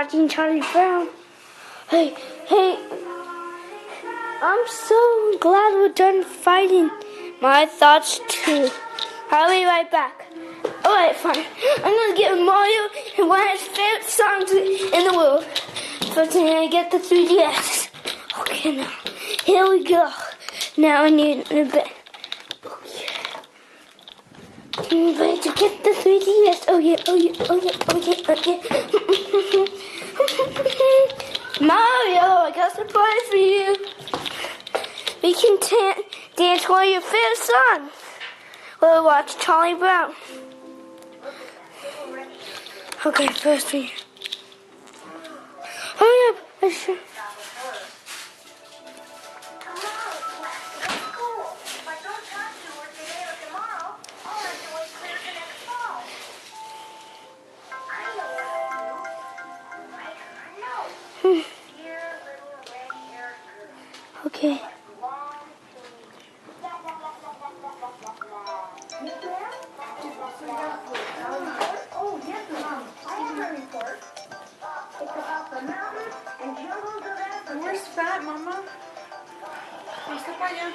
watching Charlie Brown. Hey, I'm so glad we're done fighting. My thoughts too. I'll be right back. Alright, fine. I'm gonna get Mario and one of his favorite songs in the world. First I'm gonna get the 3DS. Okay, now, here we go. Now I need a bit. Oh yeah. I'm ready to get the 3DS. Oh yeah. Mario, I got a surprise for you. We can dance one of your favorite songs. We'll watch Charlie Brown. Okay, first we... Hurry up! Okay. Where's Fat, Mama? Pasa para allá.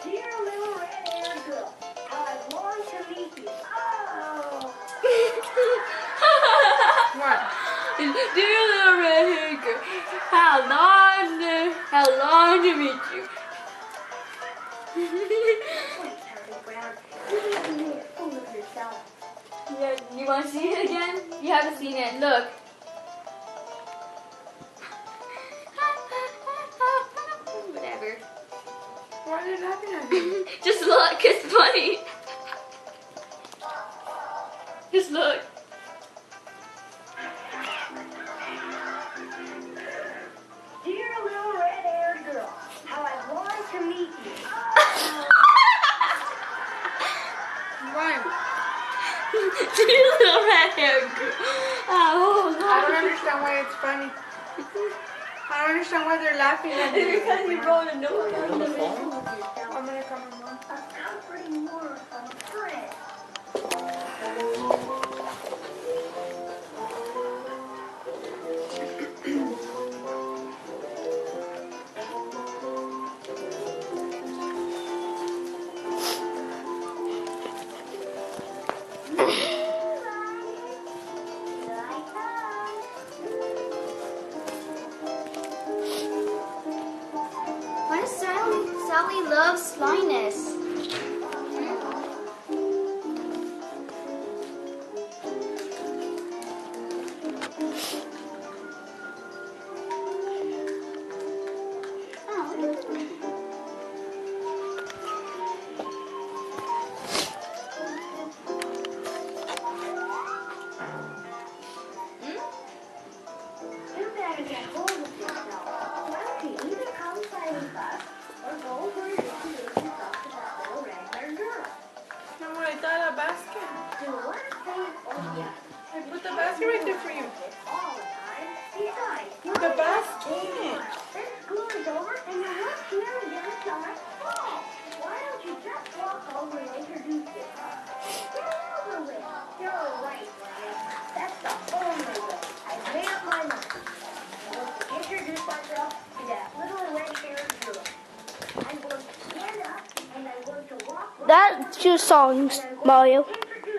Dear little red-haired girl, how I long to meet you. What? Dear little red-haired girl, how long to meet you. Charlie Brown, you have made a fool of yourself. Yeah, you want to see it again? You haven't seen it. Look. Whatever. Why are you laughing at me? Just look. It's funny. Just look. Dear little red-haired girl, how I long to meet you. Why? Dear little red-haired girl. Oh, I don't understand why it's funny. I don't understand why they're laughing at me. because you wrote a note on the Fool of yourself. I'm gonna come along. A comforting word from a friend. Why does Sally love slyness? You better get hold of yourself. Well, you either come play with us or go over and introduce yourself to that little red-haired girl. Mama, I thought a basket. Do you want to play with Olivia? I put the basket right there for you. All the time. Besides, The basket. then school is over and you're right here and get a summer ball. Why don't you just walk over and introduce yourself? Get it over with. You're right, Ryan. That's the only way. I've made up my mind. I'm going to introduce myself to that little red-haired girl. I'm going to stand up and I'm going to walk right That's your songs, Mario.